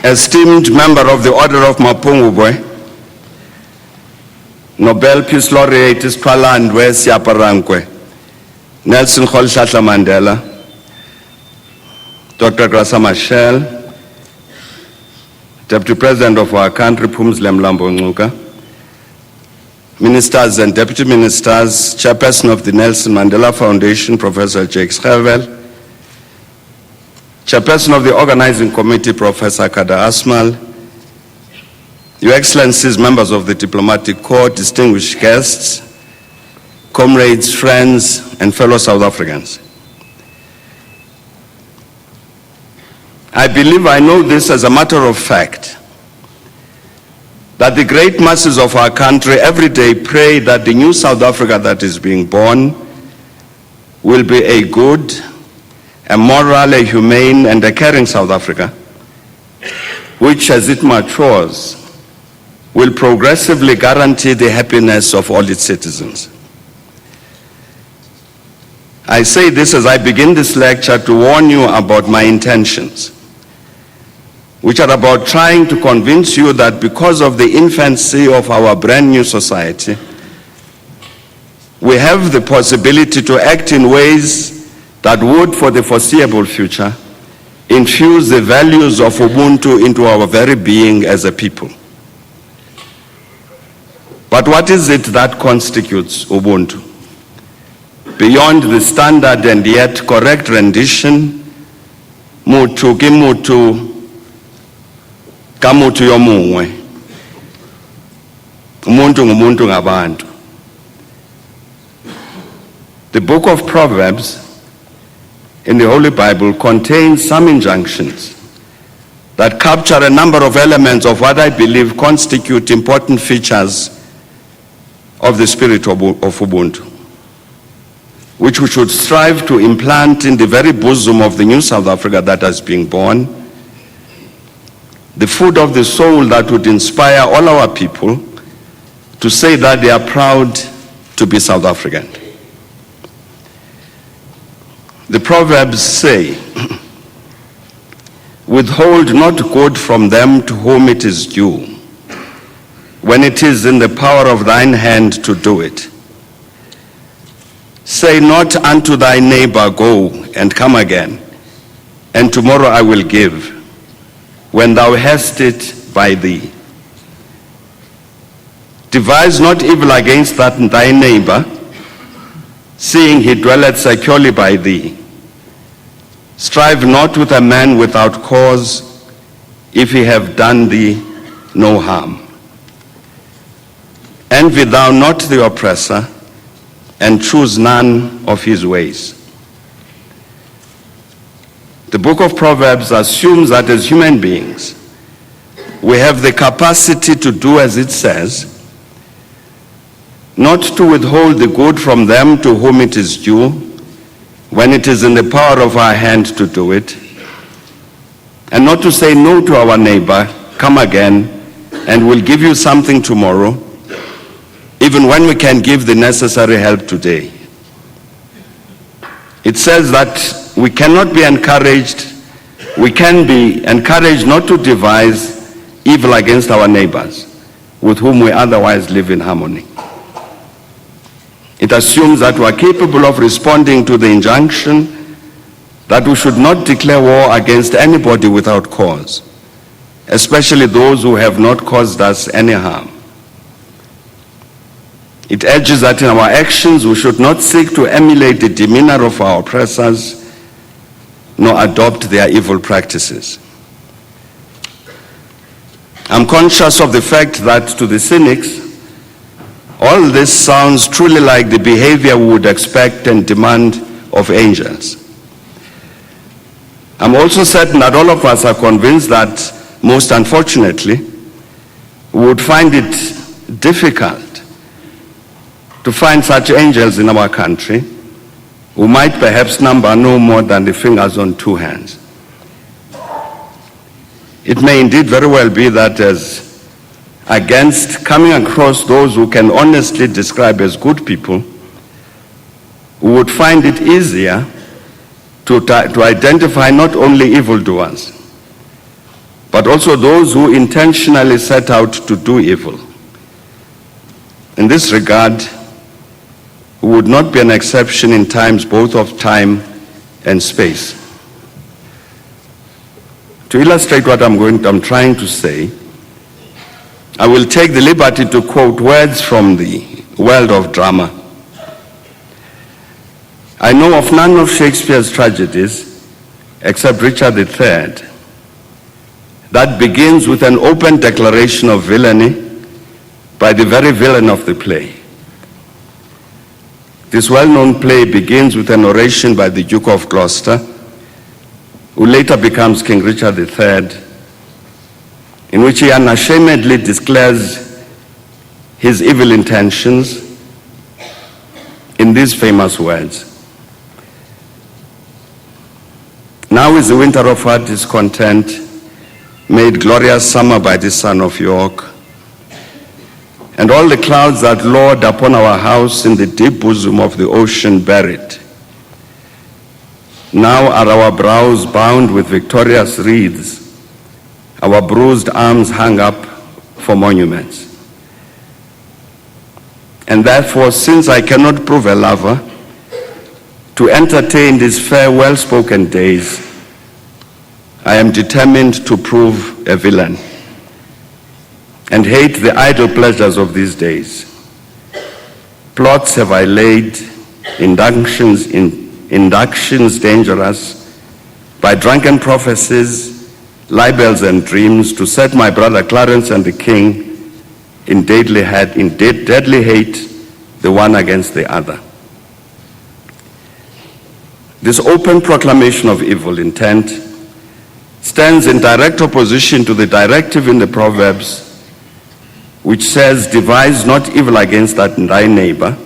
esteemed member of the Order of Mapungubwe, Nobel Peace Laureate Siphalandwe Siyaparankwe, Nelson Rolihlahla Mandela, Dr. Graça Machel, Deputy President of our country, Phumzile Mlambo Ngcuka, Ministers and Deputy Ministers, Chairperson of the Nelson Mandela Foundation, Professor Jake Schervel, Chairperson of the Organizing Committee, Professor Kada Asmal, Your Excellencies, members of the Diplomatic Corps, distinguished guests, comrades, friends, and fellow South Africans. I believe I know this as a matter of fact, that the great masses of our country every day pray that the new South Africa that is being born will be a good, a moral, a humane, and a caring South Africa, which as it matures, will progressively guarantee the happiness of all its citizens. I say this as I begin this lecture to warn you about my intentions, which are about trying to convince you that because of the infancy of our brand new society, we have the possibility to act in ways that would, for the foreseeable future, infuse the values of Ubuntu into our very being as a people. But what is it that constitutes Ubuntu? Beyond the standard and yet correct rendition, mutu ki mutu, kamutu yomungwe, umuntu ngumuntu ngabantu. The book of Proverbs in the Holy Bible contains some injunctions that capture a number of elements of what I believe constitute important features of the spirit of Ubuntu, which we should strive to implant in the very bosom of the new South Africa that has been born, the food of the soul that would inspire all our people to say that they are proud to be South African. The Proverbs say, withhold not good from them to whom it is due, when it is in the power of thine hand to do it. Say not unto thy neighbor, go and come again, and tomorrow I will give, when thou hast it by thee. Devise not evil against thy neighbor, seeing he dwelleth securely by thee. Strive not with a man without cause, if he have done thee no harm. Envy thou not the oppressor, and choose none of his ways. The book of Proverbs assumes that as human beings, we have the capacity to do as it says, not to withhold the good from them to whom it is due, when it is in the power of our hand to do it, and not to say no to our neighbor, come again, and we'll give you something tomorrow, even when we can give the necessary help today. It says that we cannot be encouraged, we can be encouraged not to devise evil against our neighbors, with whom we otherwise live in harmony. It assumes that we are capable of responding to the injunction that we should not declare war against anybody without cause, especially those who have not caused us any harm. It urges that in our actions we should not seek to emulate the demeanor of our oppressors, nor adopt their evil practices. I'm conscious of the fact that to the cynics, all this sounds truly like the behavior we would expect and demand of angels. I'm also certain that all of us are convinced that, most unfortunately, we would find it difficult to find such angels in our country, who might perhaps number no more than the fingers on two hands. It may indeed very well be that as against coming across those who can honestly describe as good people, we would find it easier to identify not only evildoers, but also those who intentionally set out to do evil. In this regard, we would not be an exception in times both of time and space. To illustrate what I'm trying to say, I will take the liberty to quote words from the world of drama. I know of none of Shakespeare's tragedies, except Richard III, that begins with an open declaration of villainy by the very villain of the play. This well-known play begins with an oration by the Duke of Gloucester, who later becomes King Richard III, in which he unashamedly declares his evil intentions in these famous words. Now is the winter of our discontent, made glorious summer by the Son of York, and all the clouds that lord upon our house in the deep bosom of the ocean buried. Now are our brows bound with victorious wreaths, our bruised arms hung up for monuments. And therefore, since I cannot prove a lover, to entertain these fair, well-spoken days, I am determined to prove a villain and hate the idle pleasures of these days. Plots have I laid, inductions dangerous, by drunken prophecies, libels and dreams, to set my brother Clarence and the king in deadly hate, the one against the other. This open proclamation of evil intent stands in direct opposition to the directive in the Proverbs which says, devise not evil against thy neighbor,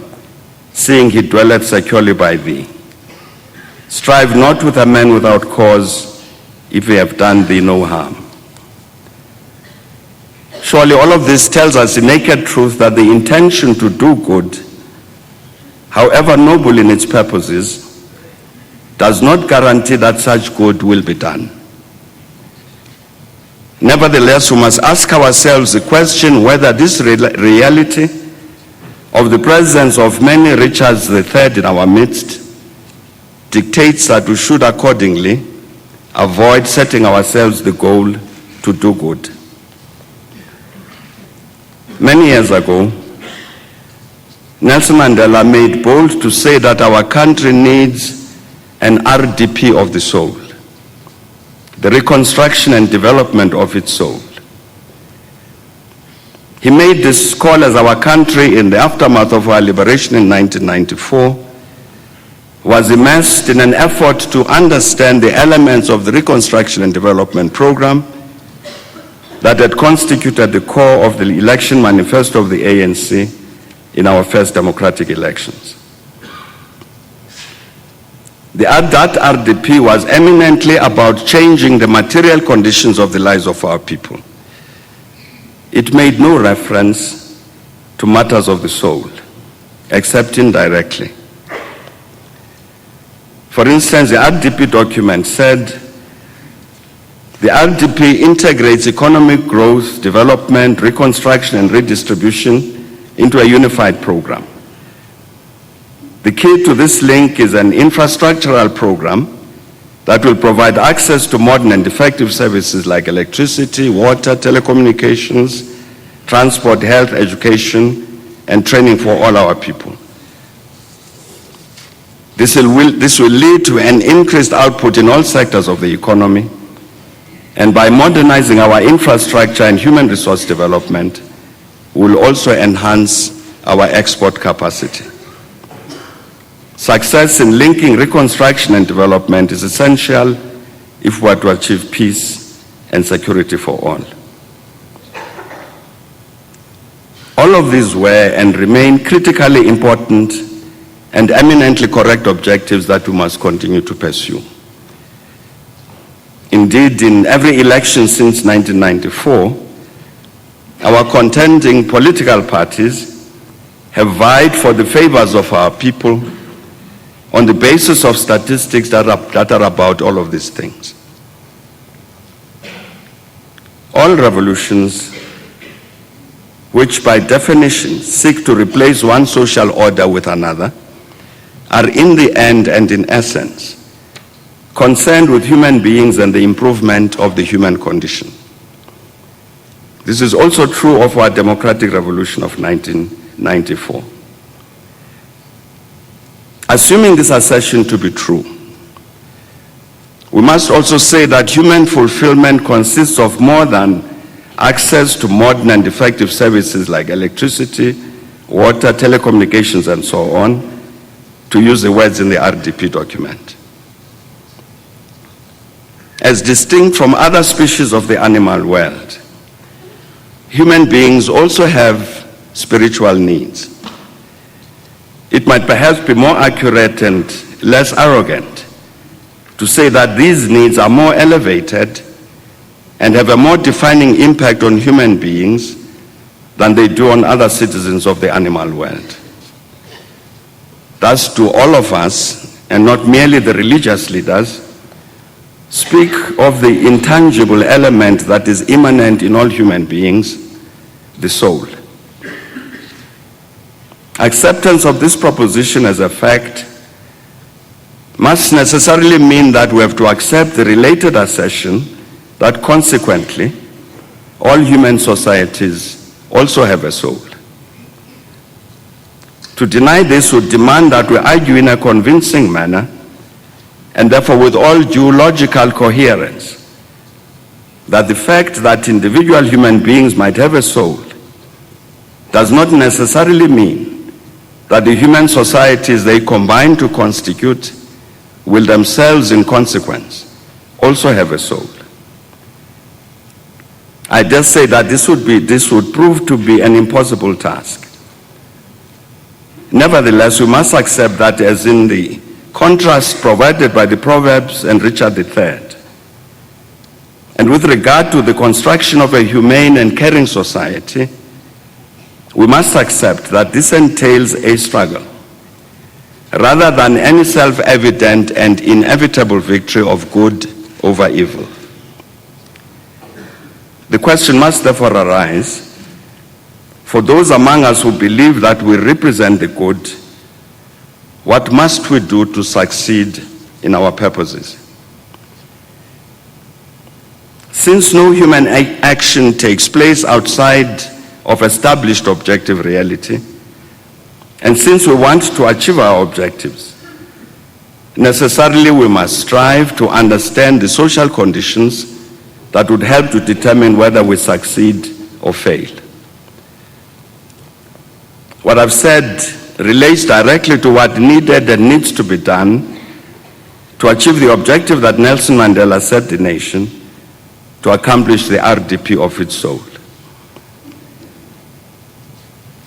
seeing he dwelleth securely by thee. Strive not with a man without cause, if he have done thee no harm. Surely all of this tells us the naked truth that the intention to do good, however noble in its purposes, does not guarantee that such good will be done. Nevertheless, we must ask ourselves the question whether this reality of the presence of many Richards III in our midst dictates that we should accordingly avoid setting ourselves the goal to do good. Many years ago, Nelson Mandela made bold to say that our country needs an RDP of the soul, the reconstruction and development of its soul. He made this call as our country, in the aftermath of our liberation in 1994, was immersed in an effort to understand the elements of the reconstruction and development program that had constituted the core of the election manifesto of the ANC in our first democratic elections. That RDP was eminently about changing the material conditions of the lives of our people. It made no reference to matters of the soul, except indirectly. For instance, the RDP document said, the RDP integrates economic growth, development, reconstruction, and redistribution into a unified program. The key to this link is an infrastructural program that will provide access to modern and effective services like electricity, water, telecommunications, transport, health, education, and training for all our people. This will lead to an increased output in all sectors of the economy, and by modernizing our infrastructure and human resource development, will also enhance our export capacity. Success in linking reconstruction and development is essential if we are to achieve peace and security for all. All of these were and remain critically important and eminently correct objectives that we must continue to pursue. Indeed, in every election since 1994, our contending political parties have vied for the favors of our people on the basis of statistics that are about all of these things. all revolutions which by definition seek to replace one social order with another are in the end and in essence concerned with human beings and the improvement of the human condition. This is also true of our democratic revolution of 1994. Assuming this assertion to be true, we must also say that human fulfillment consists of more than access to modern and effective services like electricity, water, telecommunications, and so on, to use the words in the RDP document. As distinct from other species of the animal world, human beings also have spiritual needs. It might perhaps be more accurate and less arrogant to say that these needs are more elevated and have a more defining impact on human beings than they do on other citizens of the animal world. Thus, to all of us, and not merely the religious leaders, speak of the intangible element that is immanent in all human beings, the soul. Acceptance of this proposition as a fact must necessarily mean that we have to accept the related assertion that consequently all human societies also have a soul. To deny this would demand that we argue in a convincing manner, and therefore with all due logical coherence, that the fact that individual human beings might have a soul does not necessarily mean that the human societies they combine to constitute will themselves, in consequence, also have a soul. I dare say that this would prove to be an impossible task. Nevertheless, we must accept that, as in the contrast provided by the Proverbs and Richard III, and with regard to the construction of a humane and caring society, we must accept that this entails a struggle, rather than any self-evident and inevitable victory of good over evil. The question must therefore arise, for those among us who believe that we represent the good, what must we do to succeed in our purposes? Since no human action takes place outside of established objective reality, and since we want to achieve our objectives, necessarily we must strive to understand the social conditions that would help to determine whether we succeed or fail. What I've said relates directly to what needed and needs to be done to achieve the objective that Nelson Mandela set the nation to accomplish the RDP of its soul.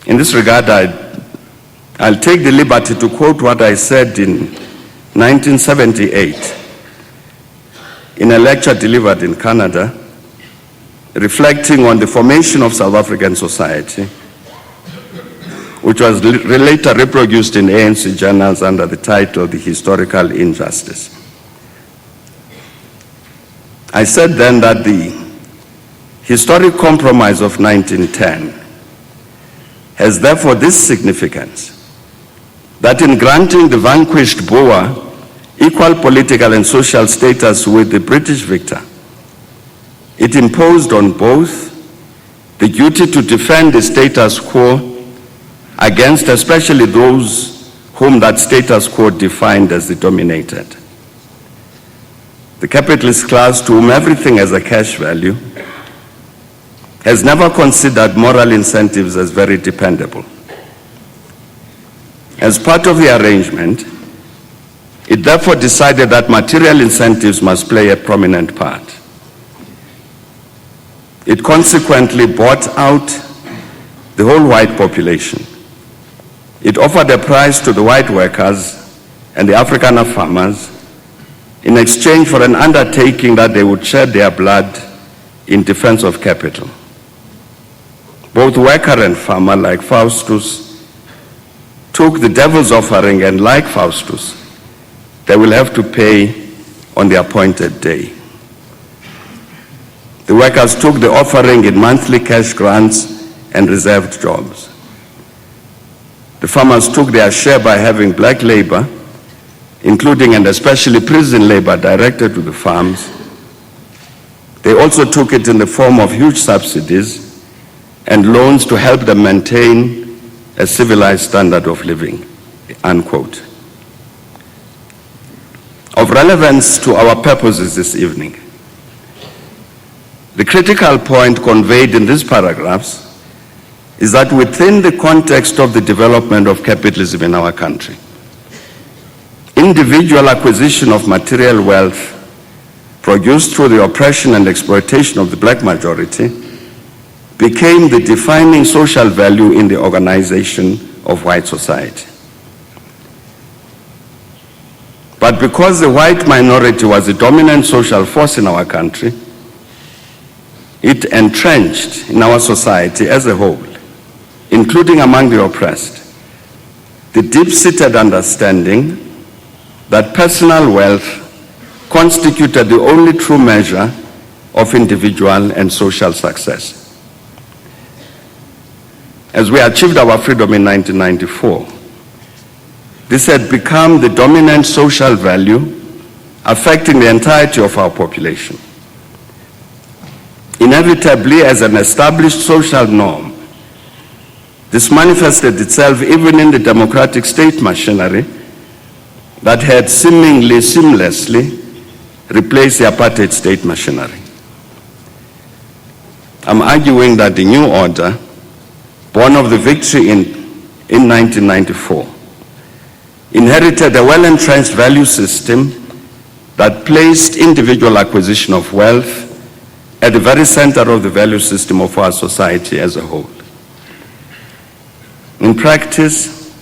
In this regard, I'll take the liberty to quote what I said in 1978 in a lecture delivered in Canada, reflecting on the formation of South African society, which was later reproduced in ANC journals under the title The Historical Injustice. I said then that the historic compromise of 1910 has therefore this significance, that in granting the vanquished Boer equal political and social status with the British victor, it imposed on both the duty to defend the status quo against especially those whom that status quo defined as the dominated. The capitalist class, to whom everything has a cash value, has never considered moral incentives as very dependable. As part of the arrangement, it therefore decided that material incentives must play a prominent part. It consequently bought out the whole white population. It offered a prize to the white workers and the Afrikaner farmers in exchange for an undertaking that they would shed their blood in defense of capital. Both worker and farmer, like Faustus, took the devil's offering, and like Faustus, they will have to pay on the appointed day. The workers took the offering in monthly cash grants and reserved jobs. The farmers took their share by having black labor, including and especially prison labor, directed to the farms. They also took it in the form of huge subsidies and loans to help them maintain a civilized standard of living, unquote. Of relevance to our purposes this evening, the critical point conveyed in these paragraphs is that within the context of the development of capitalism in our country, individual acquisition of material wealth produced through the oppression and exploitation of the black majority became the defining social value in the organization of white society. But because the white minority was the dominant social force in our country, it entrenched in our society as a whole, including among the oppressed, the deep-seated understanding that personal wealth constituted the only true measure of individual and social success. As we achieved our freedom in 1994, this had become the dominant social value affecting the entirety of our population. Inevitably, as an established social norm, this manifested itself even in the democratic state machinery that had seemingly seamlessly replaced the apartheid state machinery. I'm arguing that the new order, born of the victory in 1994, inherited a well-entrenched value system that placed individual acquisition of wealth at the very center of the value system of our society as a whole. In practice,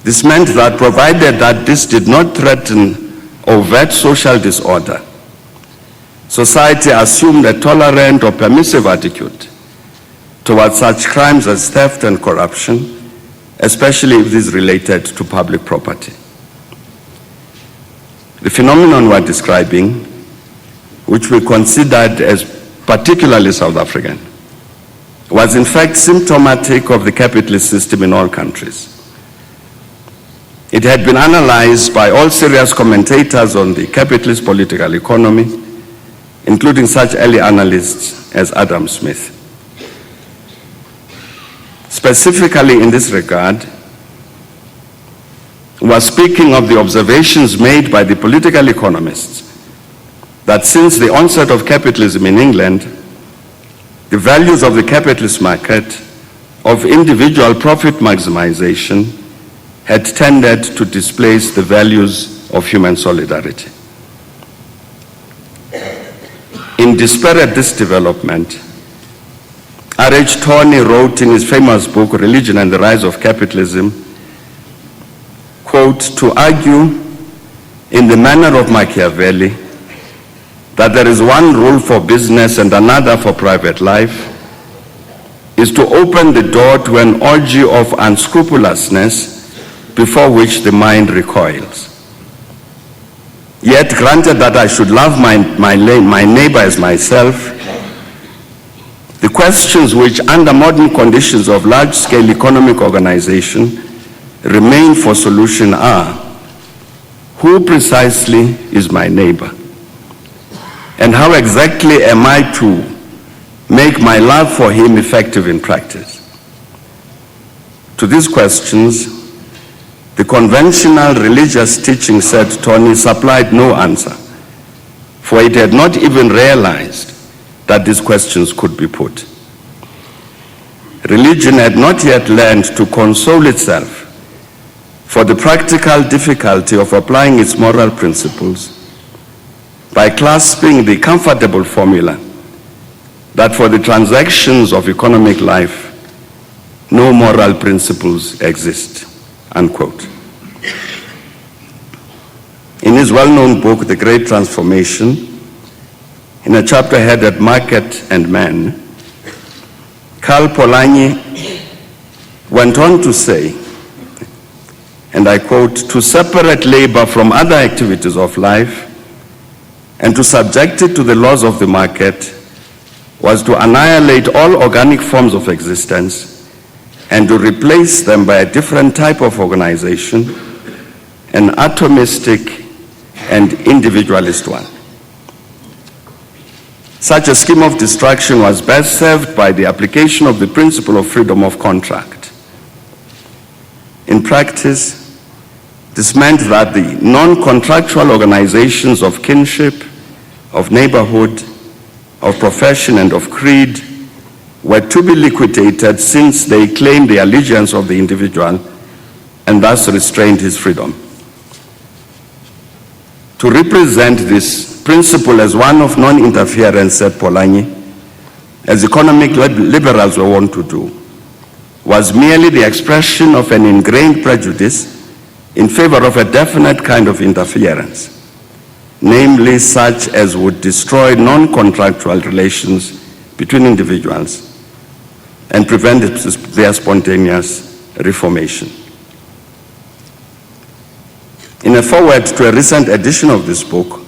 this meant that provided that this did not threaten overt social disorder, society assumed a tolerant or permissive attitude towards such crimes as theft and corruption, especially if these related to public property. The phenomenon we're describing, which we considered as particularly South African, was in fact symptomatic of the capitalist system in all countries. It had been analyzed by all serious commentators on the capitalist political economy, including such early analysts as Adam Smith. Specifically in this regard, we are speaking of the observations made by the political economists that since the onset of capitalism in England, the values of the capitalist market of individual profit maximization had tended to displace the values of human solidarity. In despair at this development, R.H. Tawney wrote in his famous book, Religion and the Rise of Capitalism, quote, to argue in the manner of Machiavelli that there is one rule for business and another for private life is to open the door to an orgy of unscrupulousness before which the mind recoils. Yet, granted that I should love my neighbor as myself, the questions which, under modern conditions of large-scale economic organization, remain for solution are, who precisely is my neighbor? And how exactly am I to make my love for him effective in practice? To these questions, the conventional religious teaching, said Tawney, supplied no answer, for it had not even realized that these questions could be put. Religion had not yet learned to console itself for the practical difficulty of applying its moral principles by clasping the comfortable formula that for the transactions of economic life, no moral principles exist, unquote. In his well-known book, The Great Transformation, in a chapter headed Market and Man, Karl Polanyi went on to say, and I quote, to separate labor from other activities of life and to subject it to the laws of the market was to annihilate all organic forms of existence and to replace them by a different type of organization, an atomistic and individualist one. Such a scheme of destruction was best served by the application of the principle of freedom of contract. In practice, this meant that the non-contractual organizations of kinship, of neighborhood, of profession, and of creed were to be liquidated since they claimed the allegiance of the individual and thus restrained his freedom. To represent this principle as one of non-interference, said Polanyi, as economic liberals were wont to do, was merely the expression of an ingrained prejudice in favor of a definite kind of interference, namely such as would destroy non-contractual relations between individuals and prevent their spontaneous reformation. In a foreword to a recent edition of this book,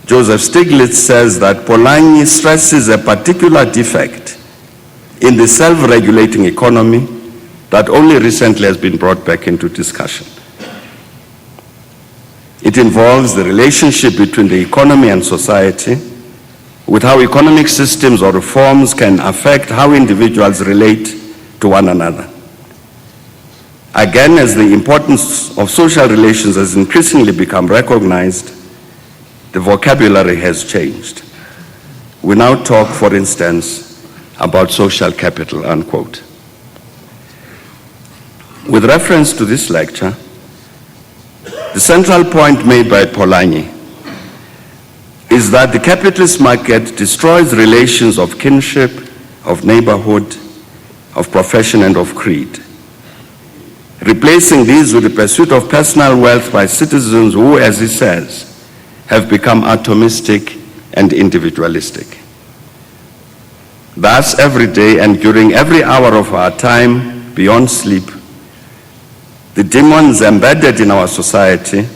Joseph Stiglitz says that Polanyi stresses a particular defect in the self-regulating economy that only recently has been brought back into discussion. It involves the relationship between the economy and society, with how economic systems or reforms can affect how individuals relate to one another. Again, as the importance of social relations has increasingly become recognized, the vocabulary has changed. We now talk, for instance, about social capital, unquote. With reference to this lecture, the central point made by Polanyi is that the capitalist market destroys relations of kinship, of neighborhood, of profession, and of creed, replacing these with the pursuit of personal wealth by citizens who, as he says, have become atomistic and individualistic. Thus, every day and during every hour of our time beyond sleep, the demons embedded in our society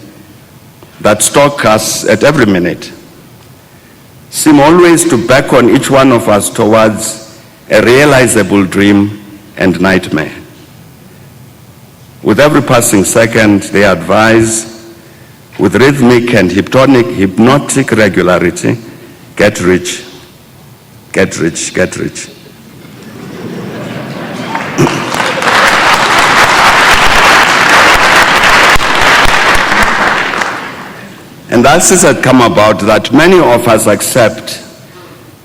that stalk us at every minute seem always to beckon each one of us towards a realizable dream and nightmare. With every passing second, they advise, with rhythmic and hypnotic regularity, get rich, get rich, get rich. And thus it had come about that many of us accept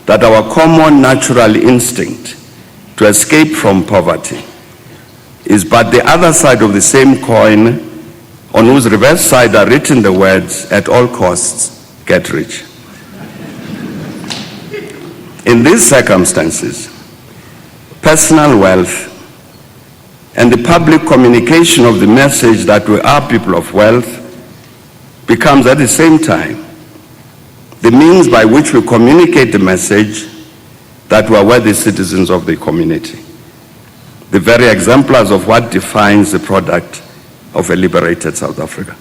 that our common natural instinct to escape from poverty is but the other side of the same coin, on whose reverse side are written the words, at all costs, get rich. In these circumstances, personal wealth and the public communication of the message that we are people of wealth becomes at the same time the means by which we communicate the message that we are worthy citizens of the community, the very exemplars of what defines the product of a liberated South Africa.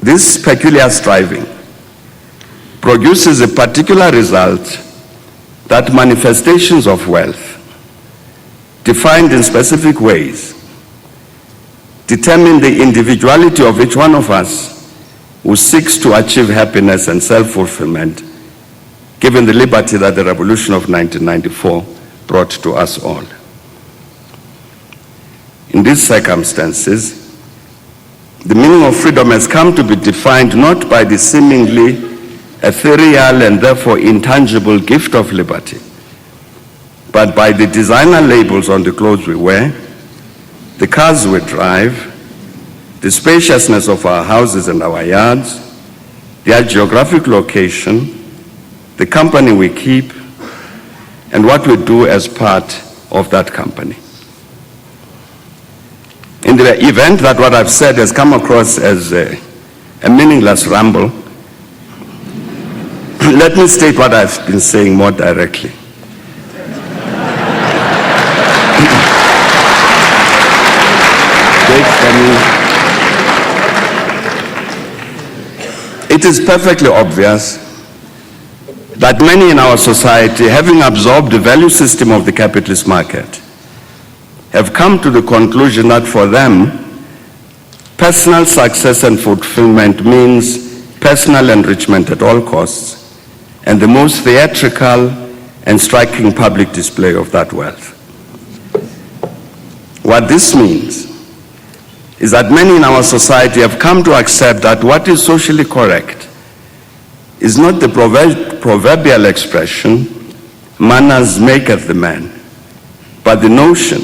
This peculiar striving produces a particular result that manifestations of wealth, defined in specific ways, determine the individuality of each one of us who seeks to achieve happiness and self-fulfillment, given the liberty that the revolution of 1994 brought to us all. In these circumstances, the meaning of freedom has come to be defined not by the seemingly ethereal and therefore intangible gift of liberty, but by the designer labels on the clothes we wear, the cars we drive, the spaciousness of our houses and our yards, their geographic location, the company we keep, and what we do as part of that company. In the event that what I've said has come across as a meaningless ramble, let me state what I've been saying more directly. It is perfectly obvious that many in our society, having absorbed the value system of the capitalist market, have come to the conclusion that for them, personal success and fulfillment means personal enrichment at all costs and the most theatrical and striking public display of that wealth. What this means is that many in our society have come to accept that what is socially correct is not the proverbial expression, manners maketh the man, but the notion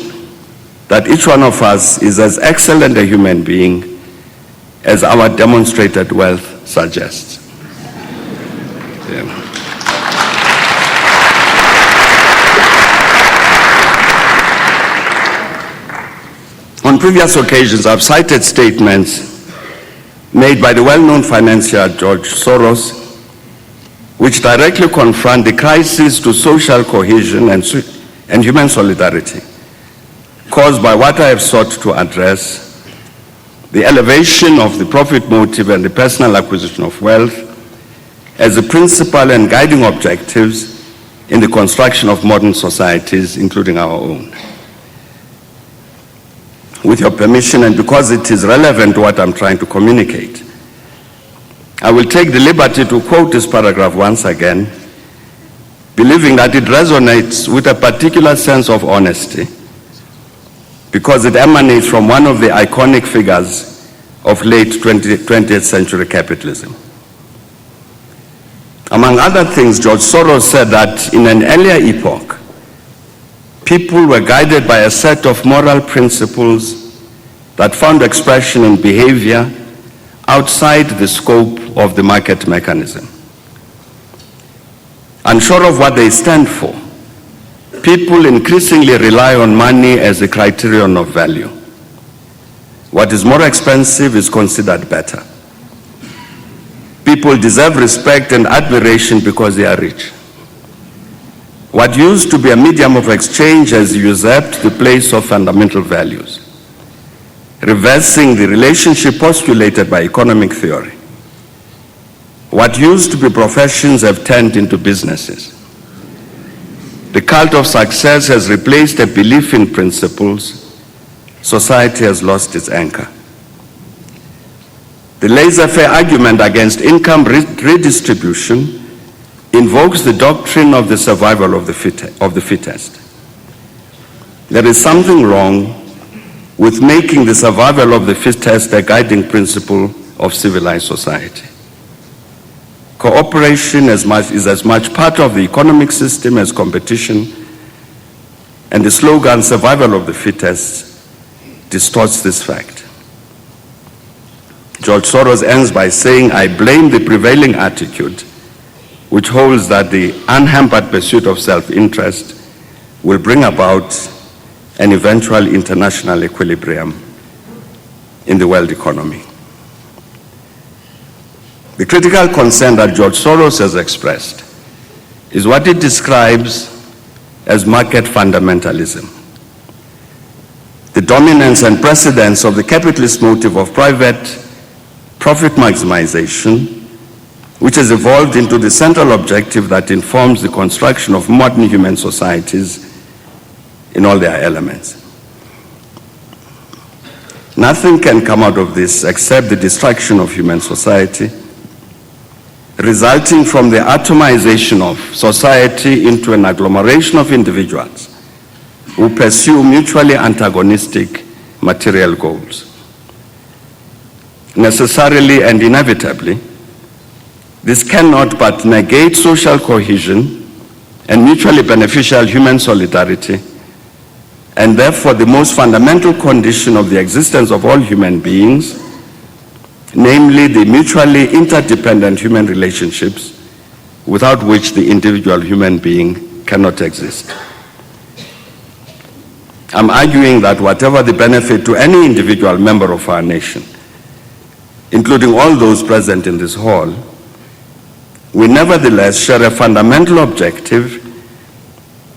that each one of us is as excellent a human being as our demonstrated wealth suggests. Yeah. On previous occasions, I've cited statements made by the well-known financier George Soros, which directly confront the crisis to social cohesion and human solidarity caused by what I have sought to address, the elevation of the profit motive and the personal acquisition of wealth as the principal and guiding objectives in the construction of modern societies, including our own. With your permission, and because it is relevant to what I'm trying to communicate, I will take the liberty to quote this paragraph once again, believing that it resonates with a particular sense of honesty, because it emanates from one of the iconic figures of late 20th century capitalism. Among other things, George Soros said that in an earlier epoch, people were guided by a set of moral principles that found expression in behavior outside the scope of the market mechanism. Unsure of what they stand for, people increasingly rely on money as a criterion of value. What is more expensive is considered better. People deserve respect and admiration because they are rich. What used to be a medium of exchange has usurped the place of fundamental values, reversing the relationship postulated by economic theory. What used to be professions have turned into businesses. The cult of success has replaced a belief in principles. Society has lost its anchor. The laissez-faire argument against income redistribution invokes the doctrine of the survival of the fittest. There is something wrong with making the survival of the fittest a guiding principle of civilized society. Cooperation is as much part of the economic system as competition, and the slogan survival of the fittest distorts this fact. George Soros ends by saying, I blame the prevailing attitude which holds that the unhampered pursuit of self-interest will bring about an eventual international equilibrium in the world economy. The critical concern that George Soros has expressed is what it describes as market fundamentalism. The dominance and precedence of the capitalist motive of private profit maximization, which has evolved into the central objective that informs the construction of modern human societies in all their elements. Nothing can come out of this except the destruction of human society, resulting from the atomization of society into an agglomeration of individuals who pursue mutually antagonistic material goals. Necessarily and inevitably, this cannot but negate social cohesion and mutually beneficial human solidarity, and therefore the most fundamental condition of the existence of all human beings, namely the mutually interdependent human relationships without which the individual human being cannot exist. I'm arguing that whatever the benefit to any individual member of our nation, including all those present in this hall, we nevertheless share a fundamental objective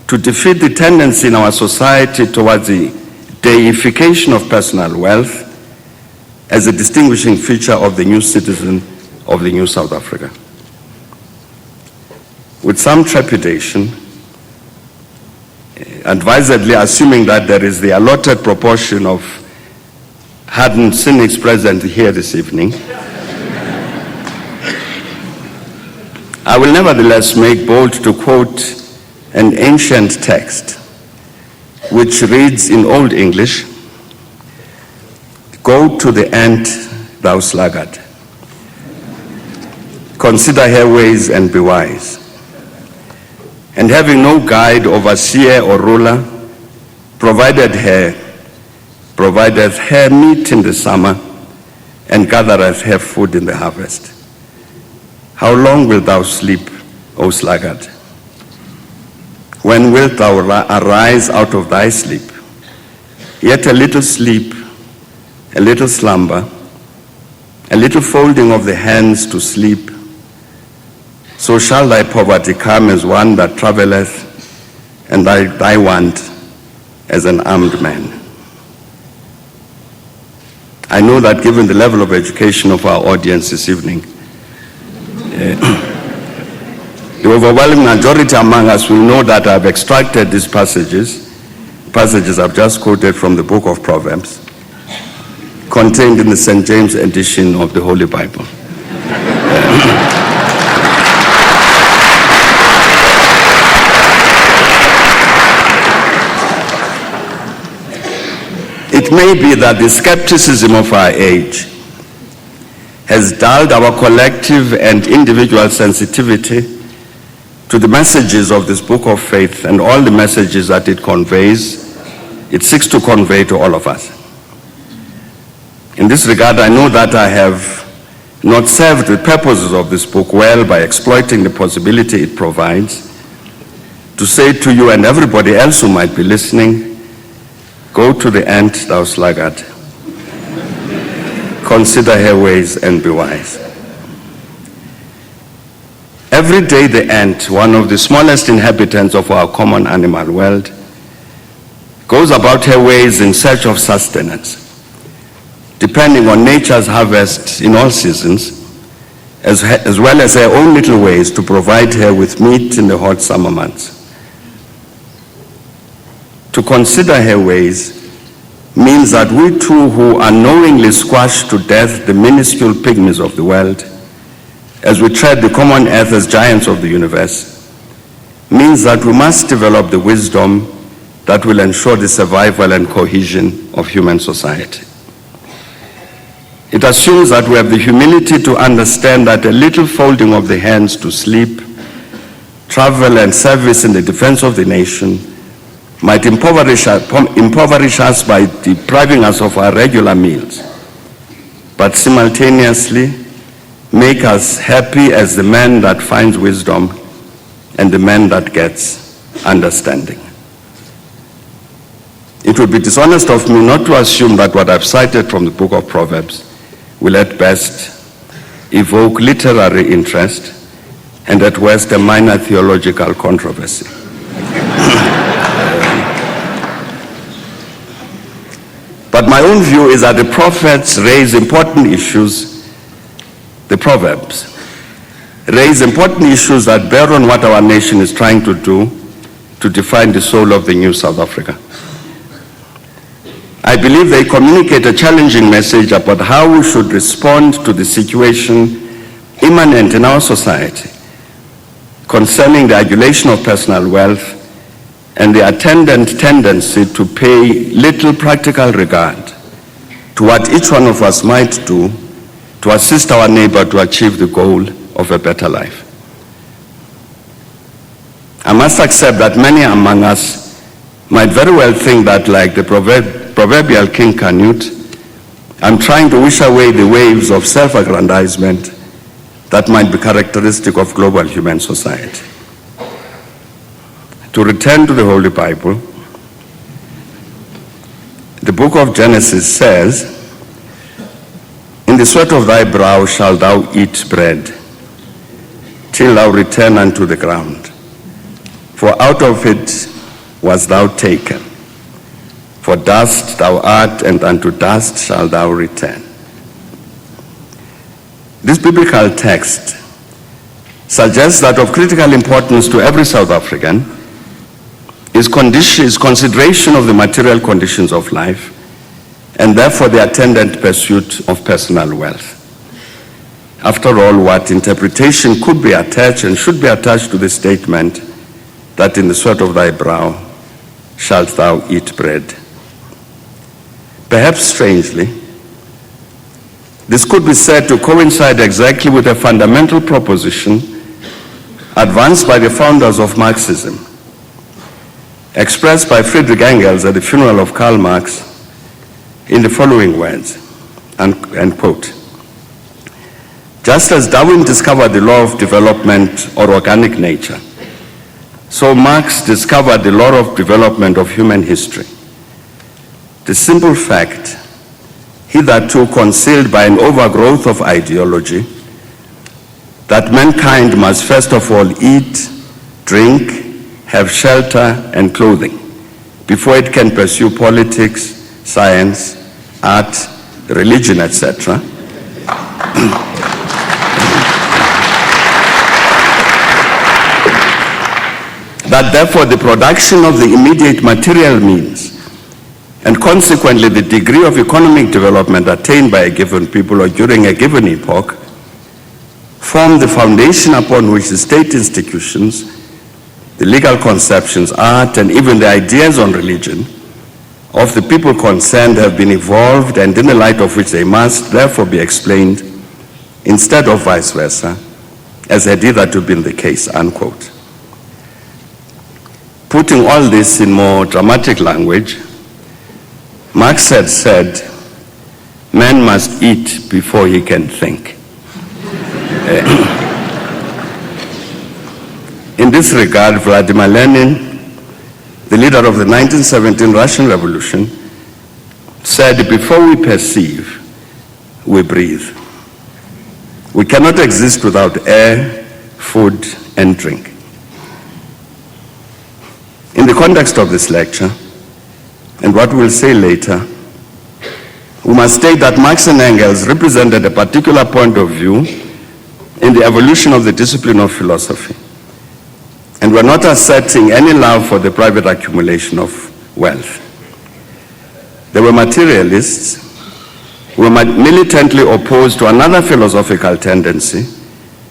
to defeat the tendency in our society towards the deification of personal wealth as a distinguishing feature of the new citizen of the new South Africa. with some trepidation, advisedly assuming that there is the allotted proportion of hardened cynics present here this evening, I will nevertheless make bold to quote an ancient text which reads in Old English, "Go to the ant, thou sluggard. Consider her ways and be wise. And having no guide, overseer, or ruler, provideth her meat in the summer, and gathereth her food in the harvest. How long wilt thou sleep, O sluggard? When wilt thou arise out of thy sleep? Yet a little sleep, a little slumber, a little folding of the hands to sleep, so shall thy poverty come as one that travelleth, and thy want as an armed man." I know that given the level of education of our audience this evening, the overwhelming majority among us will know that I've extracted these passages I've just quoted from the book of Proverbs, contained in the St. James edition of the Holy Bible. It may be that the skepticism of our age has dulled our collective and individual sensitivity to the messages of this book of faith and all the messages that it seeks to convey to all of us. In this regard, I know that I have not served the purposes of this book well by exploiting the possibility it provides to say to you and everybody else who might be listening, "Go to the ant, thou sluggard. Consider her ways and be wise." Every day the ant, one of the smallest inhabitants of our common animal world, goes about her ways in search of sustenance, depending on nature's harvest in all seasons, as well as her own little ways to provide her with meat in the hot summer months. To consider her ways means that we too, who unknowingly squash to death the minuscule pygmies of the world, as we tread the common earth as giants of the universe, means that we must develop the wisdom that will ensure the survival and cohesion of human society. It assumes that we have the humility to understand that a little folding of the hands to sleep, travel, and service in the defense of the nation might impoverish us by depriving us of our regular meals, but simultaneously make us happy as the man that finds wisdom and the man that gets understanding. It would be dishonest of me not to assume that what I've cited from the book of Proverbs will at best evoke literary interest and at worst a minor theological controversy. But my own view is that the prophets raise important issues, the Proverbs raise important issues that bear on what our nation is trying to do to define the soul of the new South Africa. I believe they communicate a challenging message about how we should respond to the situation immanent in our society concerning the adulation of personal wealth and the attendant tendency to pay little practical regard to what each one of us might do to assist our neighbor to achieve the goal of a better life. I must accept that many among us might very well think that, like the proverbial King Canute, I'm trying to wish away the waves of self-aggrandizement that might be characteristic of global human society. To return to the Holy Bible, the book of Genesis says, "In the sweat of thy brow shalt thou eat bread, till thou return unto the ground. For out of it wast thou taken. For dust thou art, and unto dust shalt thou return." This biblical text suggests that of critical importance to every South African is consideration of the material conditions of life and therefore the attendant pursuit of personal wealth. After all, what interpretation could be attached and should be attached to the statement that in the sweat of thy brow shalt thou eat bread? Perhaps strangely, this could be said to coincide exactly with a fundamental proposition advanced by the founders of Marxism, expressed by Friedrich Engels at the funeral of Karl Marx in the following words, and quote, "Just as Darwin discovered the law of development or organic nature, so Marx discovered the law of development of human history. The simple fact, hitherto concealed by an overgrowth of ideology, that mankind must first of all eat, drink, have shelter and clothing before it can pursue politics, science, art, religion, etc. That therefore the production of the immediate material means and consequently the degree of economic development attained by a given people or during a given epoch form the foundation upon which the state institutions, the legal conceptions, art, and even the ideas on religion of the people concerned have been evolved, and in the light of which they must therefore be explained instead of vice versa, as had hitherto been the case," unquote. Putting all this in more dramatic language, Marx had said, "Man must eat before he can think." In this regard, Vladimir Lenin, the leader of the 1917 Russian Revolution, said, "Before we perceive, we breathe. We cannot exist without air, food, and drink." In the context of this lecture, and what we'll say later, we must state that Marx and Engels represented a particular point of view in the evolution of the discipline of philosophy, and were not asserting any love for the private accumulation of wealth. They were materialists who were militantly opposed to another philosophical tendency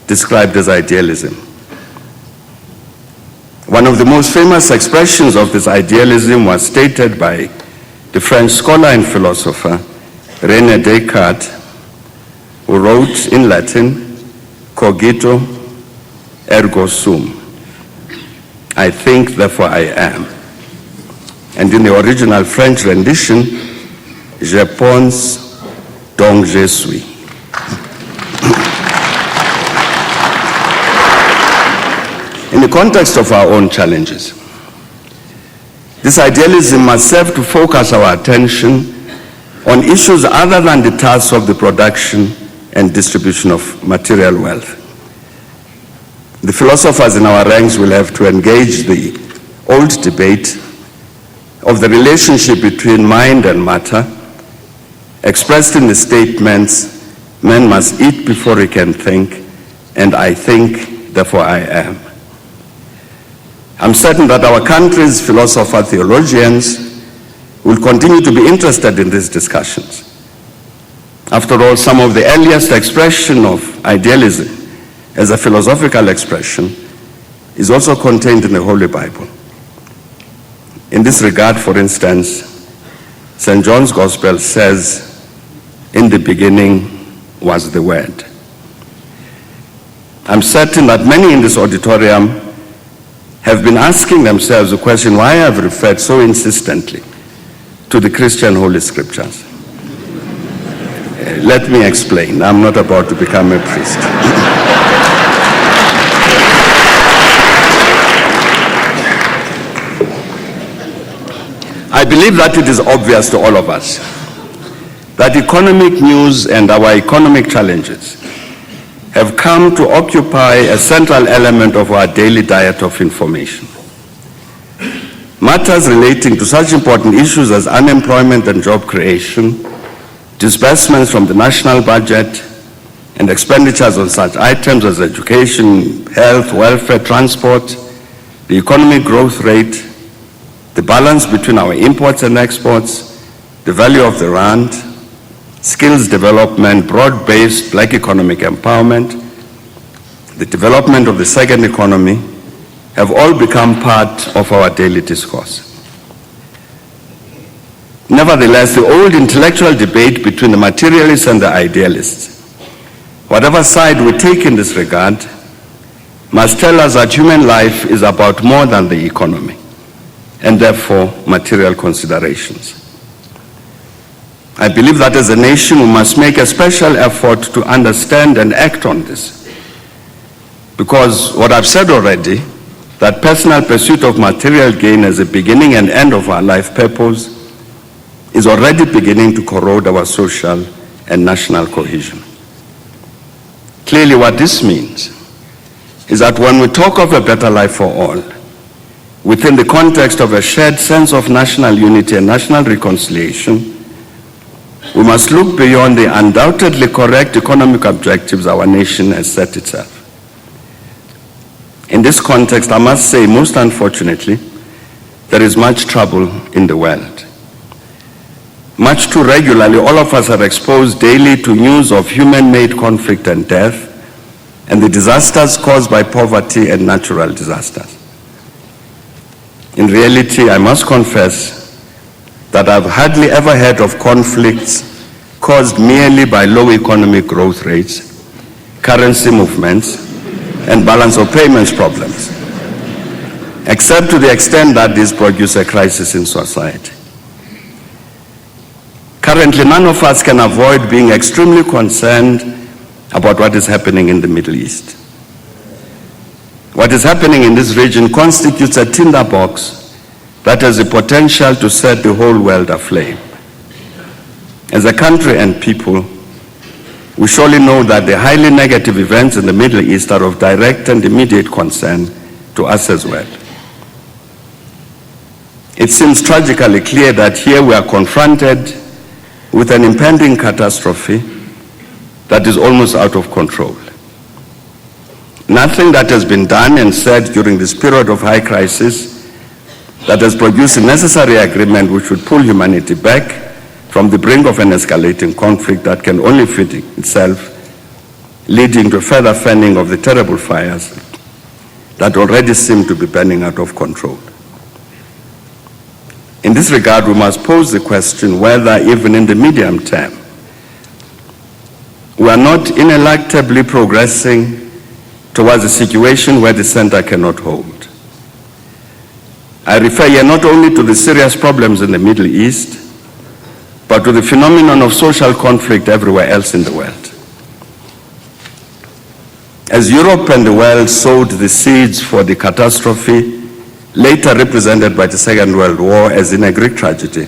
described as idealism. One of the most famous expressions of this idealism was stated by the French scholar and philosopher René Descartes, who wrote in Latin, "Cogito ergo sum," I think, therefore I am. And in the original French rendition, "Je pense, donc je suis." In the context of our own challenges, this idealism must serve to focus our attention on issues other than the tasks of the production and distribution of material wealth. The philosophers in our ranks will have to engage the old debate of the relationship between mind and matter, expressed in the statements, "Man must eat before he can think," and "I think, therefore I am." I'm certain that our country's philosopher theologians will continue to be interested in these discussions. After all, some of the earliest expression of idealism as a philosophical expression is also contained in the Holy Bible. In this regard, for instance, St. John's Gospel says, "In the beginning was the Word." I'm certain that many in this auditorium have been asking themselves the question why I have referred so insistently to the Christian Holy Scriptures. Let me explain. I'm not about to become a priest. I believe that it is obvious to all of us that economic news and our economic challenges have come to occupy a central element of our daily diet of information. Matters relating to such important issues as unemployment and job creation, disbursements from the national budget, and expenditures on such items as education, health, welfare, transport, the economic growth rate, the balance between our imports and exports, the value of the rand, skills development, broad-based black economic empowerment, the development of the second economy have all become part of our daily discourse. Nevertheless, the old intellectual debate between the materialists and the idealists, whatever side we take in this regard, must tell us that human life is about more than the economy, and therefore material considerations. I believe that as a nation we must make a special effort to understand and act on this, because what I've said already, that personal pursuit of material gain as a beginning and end of our life purpose is already beginning to corrode our social and national cohesion. Clearly what this means is that when we talk of a better life for all, within the context of a shared sense of national unity and national reconciliation, we must look beyond the undoubtedly correct economic objectives our nation has set itself. In this context, I must say, most unfortunately, there is much trouble in the world. Much too regularly, all of us are exposed daily to news of human-made conflict and death, and the disasters caused by poverty and natural disasters. In reality, I must confess that I've hardly ever heard of conflicts caused merely by low economic growth rates, currency movements, and balance of payments problems, except to the extent that these produce a crisis in society. Currently, none of us can avoid being extremely concerned about what is happening in the Middle East. What is happening in this region constitutes a tinderbox that has the potential to set the whole world aflame. As a country and people, we surely know that the highly negative events in the Middle East are of direct and immediate concern to us as well. It seems tragically clear that here we are confronted with an impending catastrophe that is almost out of control. Nothing that has been done and said during this period of high crisis that has produced a necessary agreement which would pull humanity back from the brink of an escalating conflict that can only feed itself, leading to further fanning of the terrible fires that already seem to be burning out of control. In this regard, we must pose the question whether, even in the medium term, we are not ineluctably progressing towards a situation where the center cannot hold. I refer here not only to the serious problems in the Middle East, but to the phenomenon of social conflict everywhere else in the world. As Europe and the world sowed the seeds for the catastrophe later represented by the Second World War as in a Greek tragedy,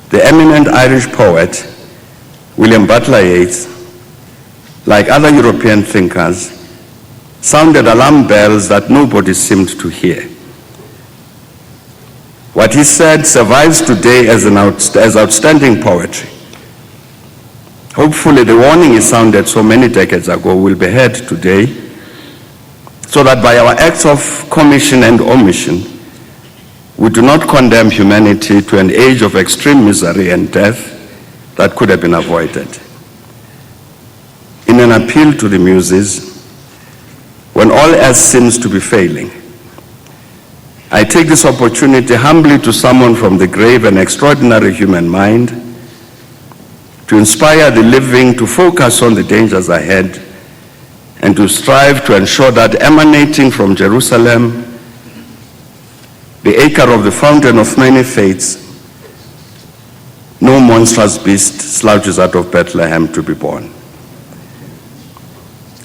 the eminent Irish poet William Butler Yeats, like other European thinkers, sounded alarm bells that nobody seemed to hear. What he said survives today as outstanding poetry. Hopefully the warning he sounded so many decades ago will be heard today, so that by our acts of commission and omission, we do not condemn humanity to an age of extreme misery and death that could have been avoided. In an appeal to the muses, when all else seems to be failing, I take this opportunity humbly to summon from the grave an extraordinary human mind, to inspire the living to focus on the dangers ahead, and to strive to ensure that emanating from Jerusalem, the acre of the fountain of many faiths, no monstrous beast slouches out of Bethlehem to be born.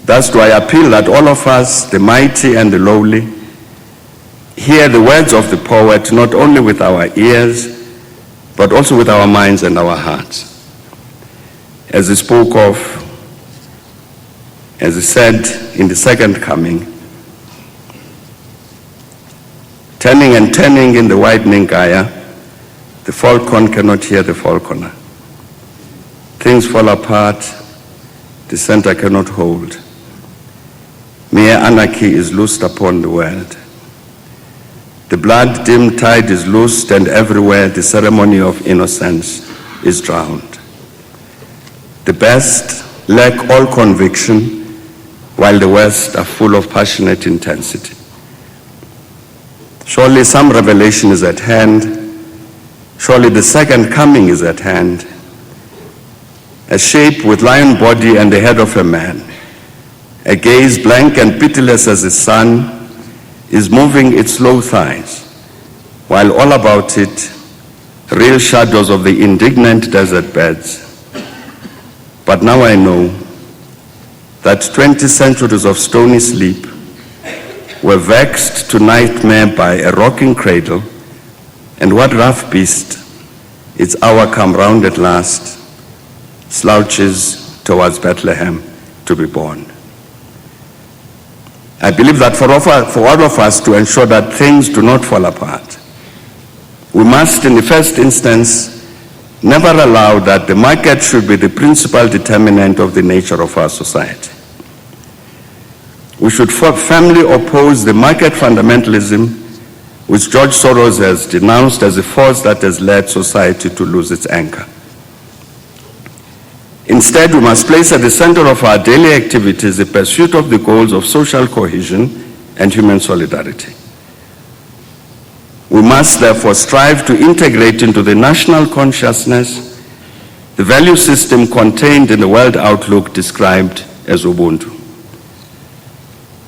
Thus do I appeal that all of us, the mighty and the lowly, hear the words of the poet not only with our ears, but also with our minds and our hearts. As he spoke of, as he said in the second coming, turning and turning in the widening Gaia, the falcon cannot hear the falconer. Things fall apart, the center cannot hold. Mere anarchy is loosed upon the world. The blood-dimmed tide is loosed, and everywhere the ceremony of innocence is drowned. The best lack all conviction, while the West are full of passionate intensity. Surely some revelation is at hand. Surely the second coming is at hand. A shape with lion body and the head of a man, a gaze blank and pitiless as the sun, is moving its slow thighs, while all about it, real shadows of the indignant desert beds. But now I know that 20 centuries of stony sleep were vexed to nightmare by a rocking cradle, and what rough beast, its hour come round at last, slouches towards Bethlehem to be born. I believe that for all of us to ensure that things do not fall apart, we must, in the first instance, never allow that the market should be the principal determinant of the nature of our society. We should firmly oppose the market fundamentalism which George Soros has denounced as a force that has led society to lose its anchor. Instead, we must place at the center of our daily activities the pursuit of the goals of social cohesion and human solidarity. We must therefore strive to integrate into the national consciousness the value system contained in the World Outlook described as Ubuntu.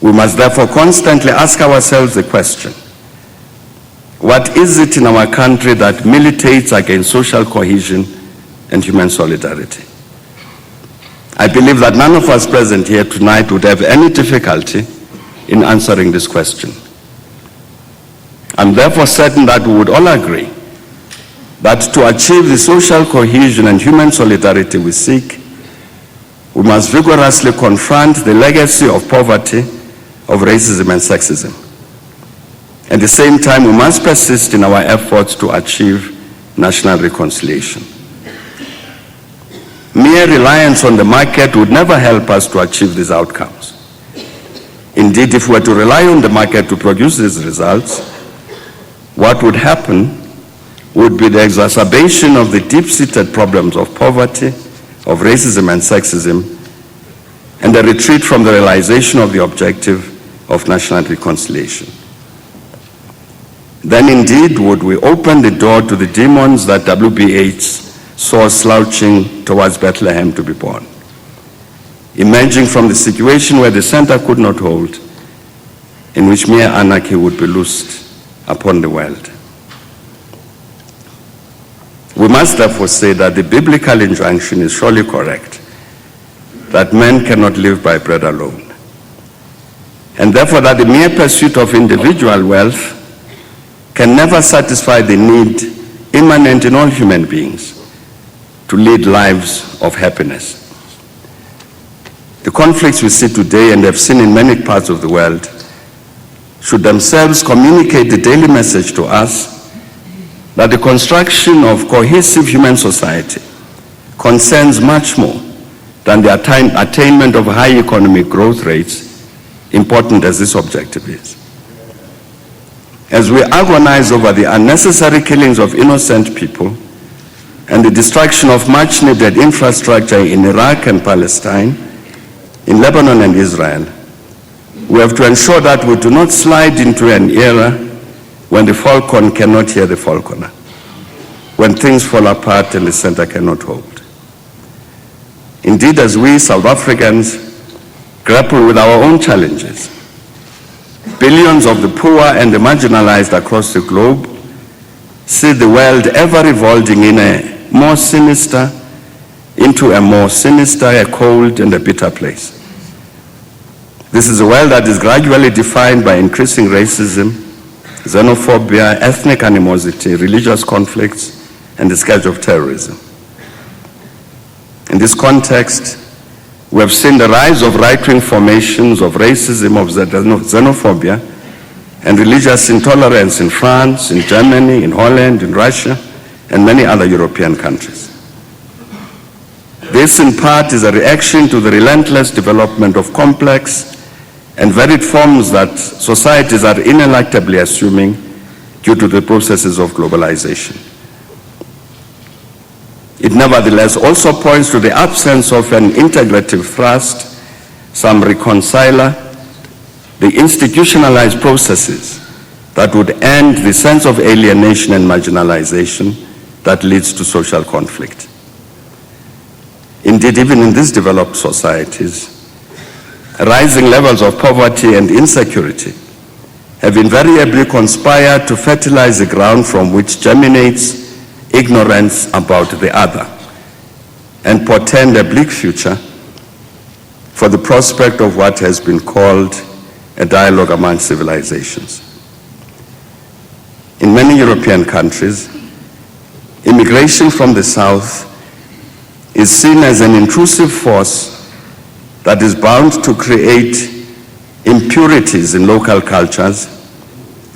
We must therefore constantly ask ourselves the question, what is it in our country that militates against social cohesion and human solidarity? I believe that none of us present here tonight would have any difficulty in answering this question. I'm therefore certain that we would all agree that to achieve the social cohesion and human solidarity we seek, we must vigorously confront the legacy of poverty, of racism and sexism. At the same time, we must persist in our efforts to achieve national reconciliation. Mere reliance on the market would never help us to achieve these outcomes. Indeed, if we were to rely on the market to produce these results, what would happen would be the exacerbation of the deep-seated problems of poverty, of racism and sexism, and a retreat from the realization of the objective of national reconciliation. Then indeed would we open the door to the demons that WBH saw slouching towards Bethlehem to be born, emerging from the situation where the center could not hold, in which mere anarchy would be loosed upon the world. We must therefore say that the biblical injunction is surely correct, that men cannot live by bread alone, and therefore that the mere pursuit of individual wealth can never satisfy the need immanent in all human beings to lead lives of happiness. The conflicts we see today and have seen in many parts of the world should themselves communicate the daily message to us that the construction of cohesive human society concerns much more than the attainment of high economic growth rates, important as this objective is. As we agonize over the unnecessary killings of innocent people and the destruction of much-needed infrastructure in Iraq and Palestine, in Lebanon and Israel, we have to ensure that we do not slide into an era when the falcon cannot hear the falconer, when things fall apart and the center cannot hold. Indeed, as we South Africans grapple with our own challenges, billions of the poor and the marginalized across the globe see the world ever evolving into a more sinister, a cold and a bitter place. This is a world that is gradually defined by increasing racism, xenophobia, ethnic animosity, religious conflicts, and the scourge of terrorism. In this context, we have seen the rise of right-wing formations of racism, of xenophobia, and religious intolerance in France, in Germany, in Holland, in Russia, and many other European countries. This, in part, is a reaction to the relentless development of complex and varied forms that societies are ineluctably assuming due to the processes of globalization. It nevertheless also points to the absence of an integrative thrust, some reconciler, the institutionalized processes that would end the sense of alienation and marginalization that leads to social conflict. Indeed, even in these developed societies, rising levels of poverty and insecurity have invariably conspired to fertilize the ground from which germinates ignorance about the other and portend a bleak future for the prospect of what has been called a dialogue among civilizations. In many European countries, immigration from the South is seen as an intrusive force that is bound to create impurities in local cultures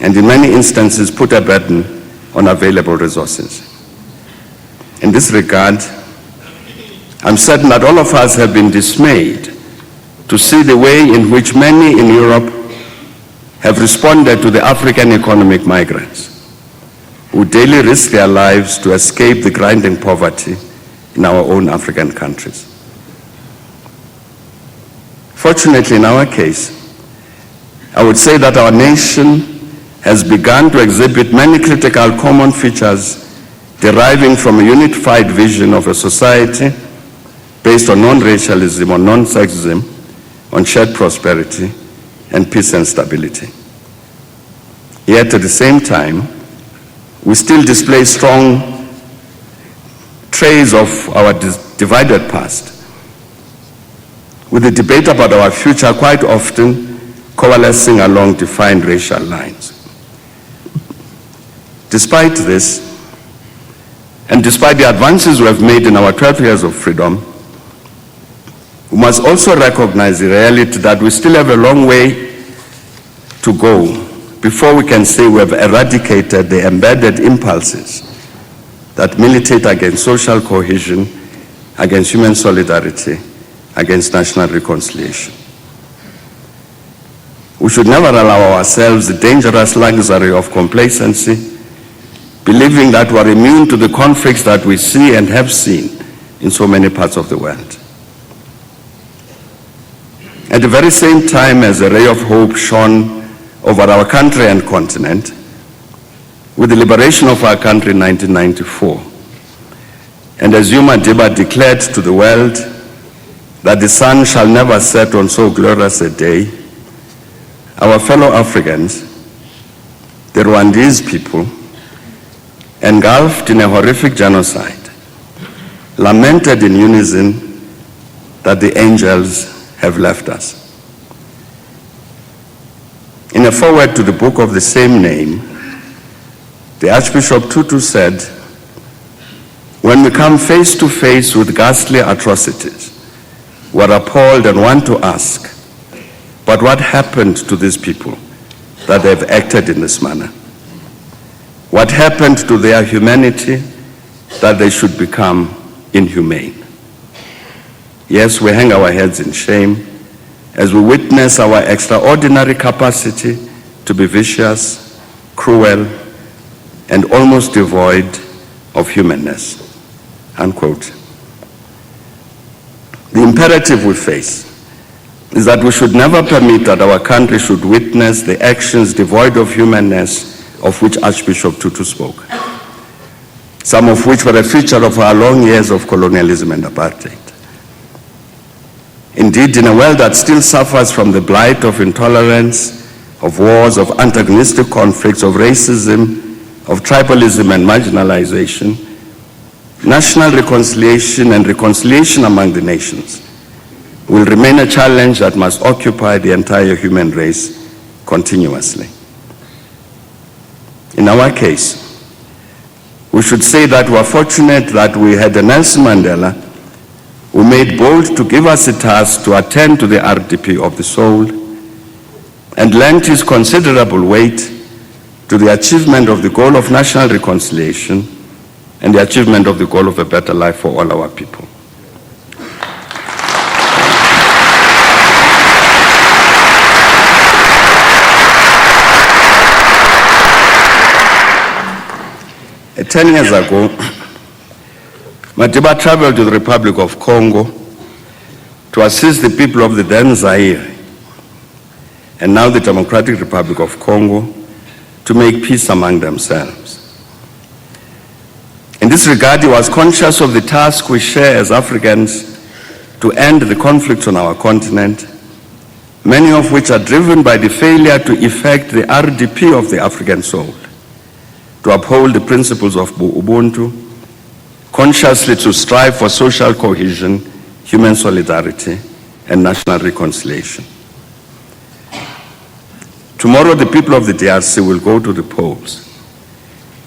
and in many instances put a burden on available resources. In this regard, I'm certain that all of us have been dismayed to see the way in which many in Europe have responded to the African economic migrants who daily risk their lives to escape the grinding poverty in our own African countries. Fortunately, in our case, I would say that our nation has begun to exhibit many critical common features deriving from a unified vision of a society based on non-racialism, on non-sexism, on shared prosperity, and peace and stability. Yet at the same time, we still display strong traits of our divided past, with the debate about our future quite often coalescing along defined racial lines. Despite this, and despite the advances we have made in our 12 years of freedom, we must also recognize the reality that we still have a long way to go before we can say we have eradicated the embedded impulses that militate against social cohesion, against human solidarity, against national reconciliation. We should never allow ourselves the dangerous luxury of complacency, believing that we are immune to the conflicts that we see and have seen in so many parts of the world. At the very same time as a ray of hope shone over our country and continent, with the liberation of our country in 1994, and as Yuma Diba declared to the world that the sun shall never set on so glorious a day, our fellow Africans, the Rwandese people, engulfed in a horrific genocide, lamented in unison that the angels have left us. In a foreword to the book of the same name, the Archbishop Tutu said, "When we come face to face with ghastly atrocities, we're appalled and want to ask, but what happened to these people that they've acted in this manner? What happened to their humanity that they should become inhumane?" Yes, we hang our heads in shame as we witness our extraordinary capacity to be vicious, cruel, and almost devoid of humanness, unquote. The imperative we face is that we should never permit that our country should witness the actions devoid of humanness of which Archbishop Tutu spoke, some of which were a feature of our long years of colonialism and apartheid. Indeed, in a world that still suffers from the blight of intolerance, of wars, of antagonistic conflicts, of racism, of tribalism and marginalization, national reconciliation and reconciliation among the nations will remain a challenge that must occupy the entire human race continuously. In our case, we should say that we are fortunate that we had a Nelson Mandela who made bold to give us a task to attend to the RDP of the soul and lent his considerable weight to the achievement of the goal of national reconciliation and the achievement of the goal of a better life for all our people. 10 years ago, Madiba traveled to the Republic of Congo to assist the people of the then Zaire and now the Democratic Republic of Congo to make peace among themselves. In this regard, he was conscious of the task we share as Africans to end the conflicts on our continent, many of which are driven by the failure to effect the RDP of the African soul, to uphold the principles of Ubuntu, consciously to strive for social cohesion, human solidarity, and national reconciliation. Tomorrow, the people of the DRC will go to the polls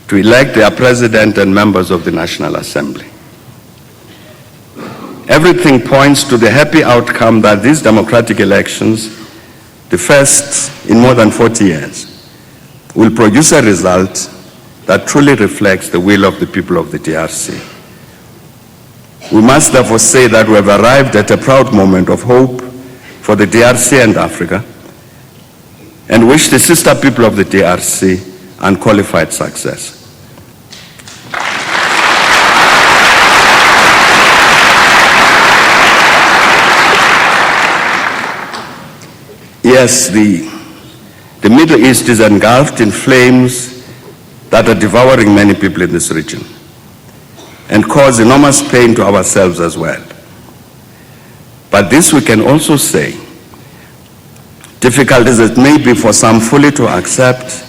to elect their president and members of the National Assembly. Everything points to the happy outcome that these democratic elections, the first in more than 40 years, will produce a result that truly reflects the will of the people of the DRC. We must therefore say that we have arrived at a proud moment of hope for the DRC and Africa, and wish the sister people of the DRC unqualified success. Yes, the Middle East is engulfed in flames that are devouring many people in this region and cause enormous pain to ourselves as well. But this we can also say, difficult as it may be for some fully to accept,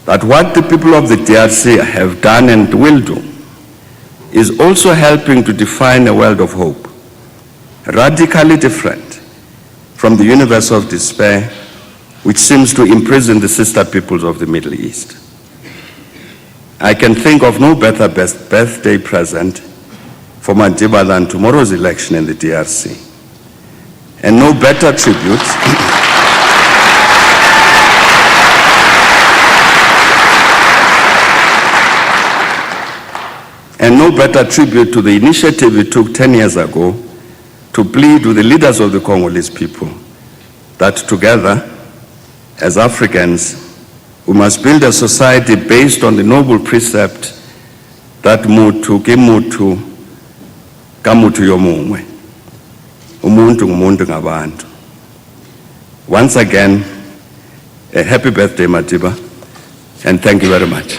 that what the people of the DRC have done and will do is also helping to define a world of hope, radically different from the universe of despair which seems to imprison the sister peoples of the Middle East. I can think of no better birthday present for Madiba than tomorrow's election in the DRC. And no better tribute to the initiative we took 10 years ago to plead with the leaders of the Congolese people that together, as Africans, we must build a society based on the noble precept that mutu ke mutu ka mutu yo mungwe. Umuntu ngumuntu ngabantu. Once again, a happy birthday, Madiba, and thank you very much.